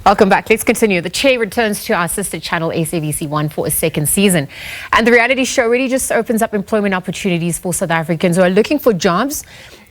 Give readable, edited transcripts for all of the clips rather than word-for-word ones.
Welcome back. Let's continue. The Che returns to our sister channel SABC 1 for a second season. And the reality show really just opens up employment opportunities for South Africans who are looking for jobs.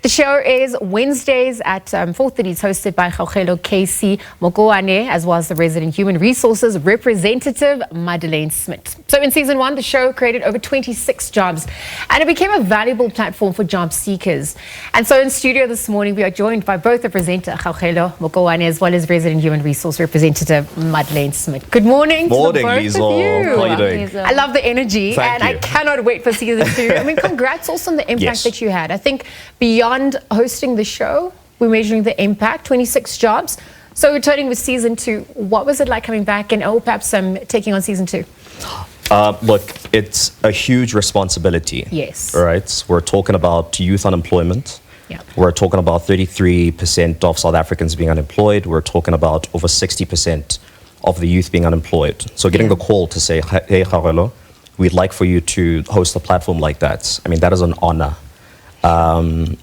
The show is Wednesdays at 4:30. It's hosted by Khogelo Casey Mokoane, as well as the resident human resources representative, Madeleine Smith. So in season 1, the show created over 26 jobs, and it became a valuable platform for job seekers. And so in studio this morning, we are joined by both the presenter, Khogelo Mokoane, as well as resident human resource representative, Madeleine Smith. Good morning to the both Liesl. of you. How are you doing? I love the energy, Thank and you. I cannot wait for season 2. I mean, congrats also on the impact that you had. I think beyond hosting the show, we're measuring the impact, 26 jobs. So returning with season 2, what was it like coming back and perhaps taking on season 2? Look, it's a huge responsibility. Yes. Right? We're talking about youth unemployment. Yeah. We're talking about 33% of South Africans being unemployed. We're talking about over 60% of the youth being unemployed. So getting the call to say, hey, Khogelo, we'd like for you to host a platform like that. I mean, that is an honor.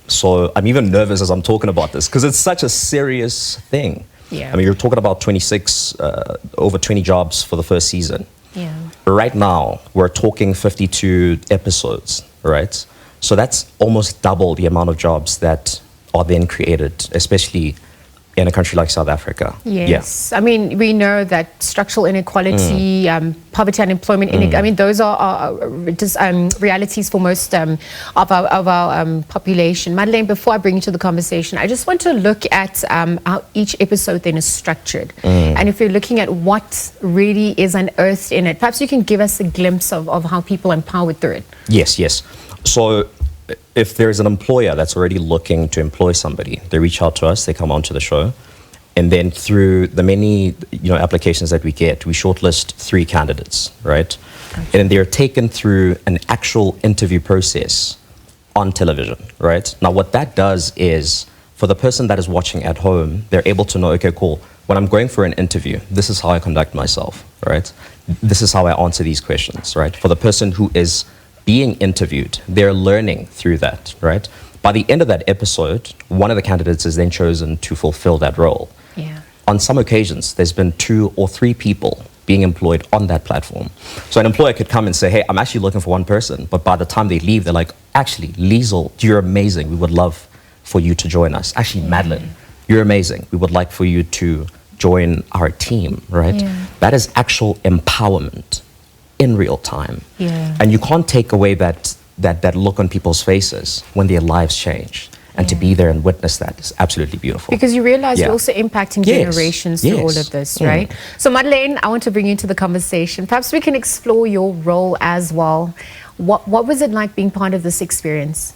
So I'm even nervous as I'm talking about this because it's such a serious thing. Yeah. I mean, you're talking about 26, over 20 jobs for the first season. Yeah. Right now, we're talking 52 episodes, right? So that's almost double the amount of jobs that are then created, especially in a country like South Africa. Yes. Yeah. I mean, we know that structural inequality, poverty, unemployment, I mean, those are just, realities for most of our population. Madeleine, before I bring you to the conversation, I just want to look at how each episode then is structured. And if you're looking at what really is unearthed in it, perhaps you can give us a glimpse of how people are empowered through it. Yes. So if there's an employer that's already looking to employ somebody, they reach out to us, they come onto the show, and then through the many applications that we get, we shortlist 3 candidates, right? Okay. And they're taken through an actual interview process on television, right? Now what that does is, for the person that is watching at home, they're able to know, okay, cool, when I'm going for an interview, this is how I conduct myself, right? This is how I answer these questions, right? For the person who is being interviewed, they're learning through that, right? By the end of that episode, one of the candidates is then chosen to fulfill that role. Yeah. On some occasions, there's been 2 or 3 people being employed on that platform. So an employer could come and say, hey, I'm actually looking for one person, but by the time they leave, they're like, actually, Liesl, you're amazing. We would love for you to join us. Actually, Madeleine, you're amazing. We would like for you to join our team, right? Yeah. That is actual empowerment in real time. Yeah. And you can't take away that look on people's faces when their lives change. And to be there and witness that is absolutely beautiful. Because you realize you're also impacting generations through all of this, right? So Madeleine, I want to bring you into the conversation. Perhaps we can explore your role as well. What was it like being part of this experience?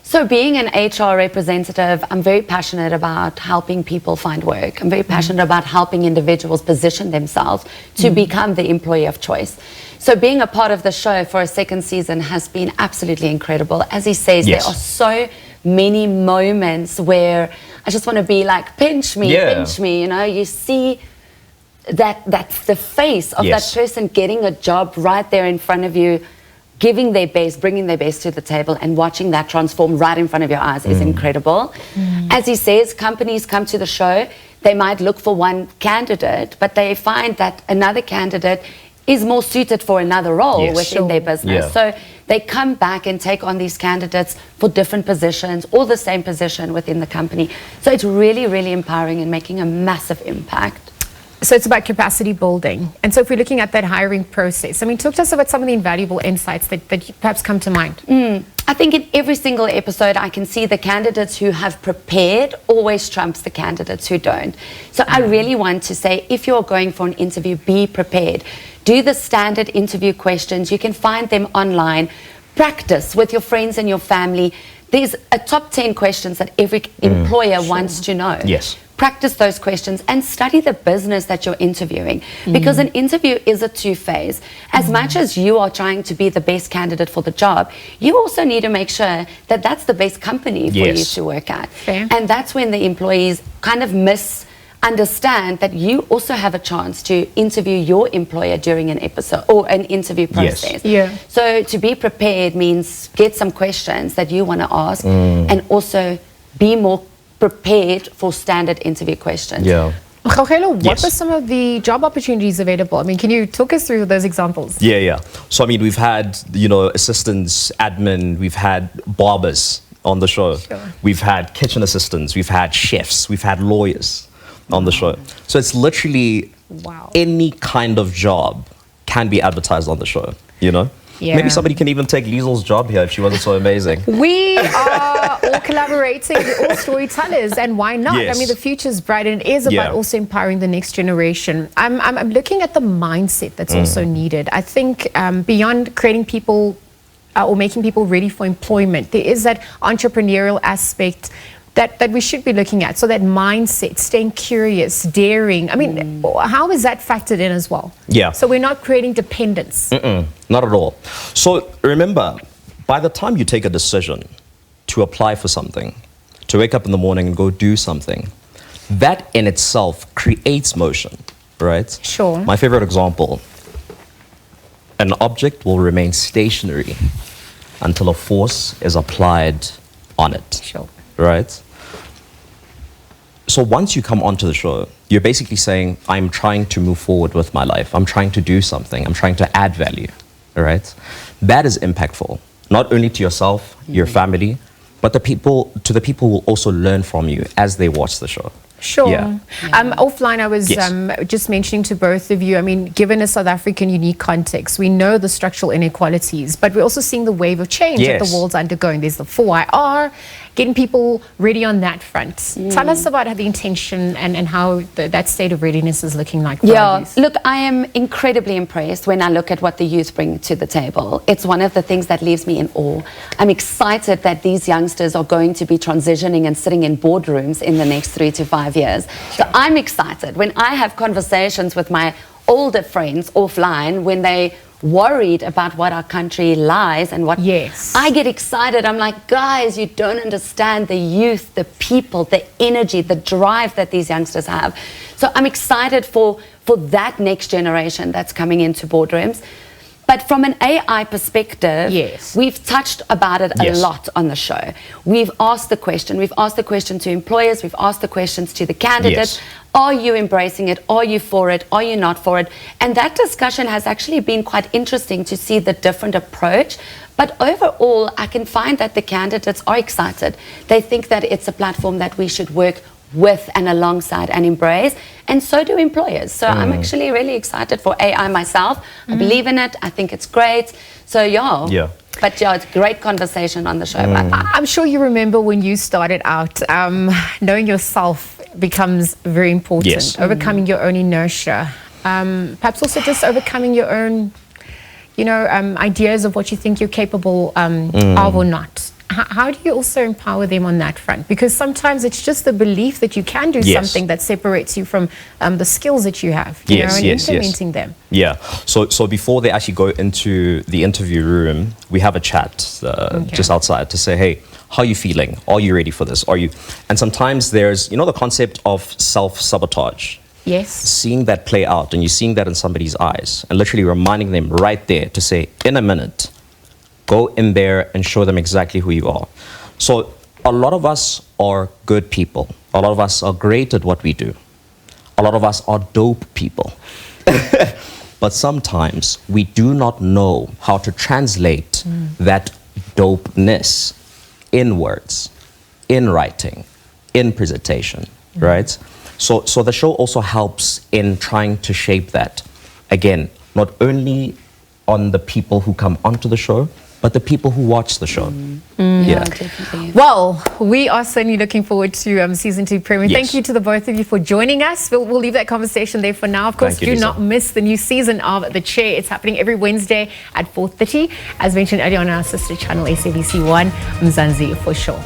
So being an HR representative, I'm very passionate about helping people find work. I'm very passionate about helping individuals position themselves to become the employee of choice. So being a part of the show for a second season has been absolutely incredible. As he says, there are so many moments where I just want to be like, pinch me, you see that's the face of that person getting a job right there in front of you, giving their best, bringing their best to the table, and watching that transform right in front of your eyes is incredible. As he says, companies come to the show, they might look for one candidate, but they find that another candidate is more suited for another role within their business. So they come back and take on these candidates for different positions or the same position within the company. So it's really, really empowering and making a massive impact. So it's about capacity building. And so if we're looking at that hiring process, I mean, talk to us about some of the invaluable insights that perhaps come to mind. I think in every single episode, I can see the candidates who have prepared always trumps the candidates who don't. So I really want to say, if you're going for an interview, be prepared. Do the standard interview questions. You can find them online. Practice with your friends and your family. There's a top 10 questions that every employer wants to know. Yes. Practice those questions and study the business that you're interviewing, because an interview is a 2-phase. As much as you are trying to be the best candidate for the job, you also need to make sure that that's the best company for you to work at. Fair. And that's when the employees kind of misunderstand that you also have a chance to interview your employer during an episode or an interview process. So to be prepared means get some questions that you want to ask and also be more prepared for standard interview questions. Gaugelo, what Yes. were some of the job opportunities available? I mean, can you talk us through those examples? Yeah. So, I mean, we've had, assistants, admin, we've had barbers on the show. Sure. We've had kitchen assistants, we've had chefs, we've had lawyers on the show. So it's literally Wow. any kind of job can be advertised on the show, Yeah. Maybe somebody can even take Liesel's job here if she wasn't so amazing. We are all collaborating, we're all storytellers, and why not? Yes. I mean, the future's bright, and it is about also empowering the next generation. I'm looking at the mindset that's also needed. I think beyond creating people or making people ready for employment, there is that entrepreneurial aspect that we should be looking at. So that mindset, staying curious, daring. I mean, how is that factored in as well? Yeah. So we're not creating dependence. Not at all. So remember, by the time you take a decision to apply for something, to wake up in the morning and go do something, that in itself creates motion, right? Sure. My favorite example, an object will remain stationary until a force is applied on it. Sure. Right? So once you come onto the show, you're basically saying, I'm trying to move forward with my life. I'm trying to do something. I'm trying to add value. All right? That is impactful, not only to yourself, your family, but the people who will also learn from you as they watch the show. Sure. Yeah. Offline, I was just mentioning to both of you, I mean, given a South African unique context, we know the structural inequalities, but we're also seeing the wave of change that the world's undergoing. There's the 4IR, getting people ready on that front. Tell us about the intention and how that state of readiness is looking like for our youth. Look, I am incredibly impressed when I look at what the youth bring to the table. It's one of the things that leaves me in awe. I'm excited that these youngsters are going to be transitioning and sitting in boardrooms in the next 3 to 5 years. So I'm excited when I have conversations with my older friends offline when they worried about what our country lies and what I get excited. I'm like, guys, you don't understand the youth, the people, the energy, the drive that these youngsters have. So I'm excited for that next generation that's coming into boardrooms. But from an AI perspective, we've touched about it a lot on the show. We've asked the question. We've asked the question to employers. We've asked the questions to the candidates. Are you embracing it? Are you for it? Are you not for it? And that discussion has actually been quite interesting to see the different approach. But overall, I can find that the candidates are excited. They think that it's a platform that we should work with and alongside and embrace, and so do employers. So I'm actually really excited for AI myself. I believe in it. I think it's great. So but it's a great conversation on the show about that. I'm sure you remember when you started out, knowing yourself becomes very important. Overcoming your own inertia, perhaps also just overcoming your own ideas of what you think you're capable of or not. How do you also empower them on that front? Because sometimes it's just the belief that you can do something that separates you from the skills that you have, and implementing them. Yeah. So before they actually go into the interview room, we have a chat just outside to say, hey, how are you feeling? Are you ready for this? Are you? And sometimes there's, the concept of self-sabotage. Yes. Seeing that play out, and you're seeing that in somebody's eyes, and literally reminding them right there to say, in a minute, go in there and show them exactly who you are. So a lot of us are good people. A lot of us are great at what we do. A lot of us are dope people. But sometimes we do not know how to translate that dopeness in words, in writing, in presentation, right? So the show also helps in trying to shape that. Again, not only on the people who come onto the show, but the people who watch the show. Definitely. Well, we are certainly looking forward to season 2 premiere. Thank you to the both of you for joining us. We'll leave that conversation there for now. Of course, do not miss the new season of The Chair. It's happening every Wednesday at 4:30. As mentioned earlier on our sister channel, SABC 1, Mzansi for sure.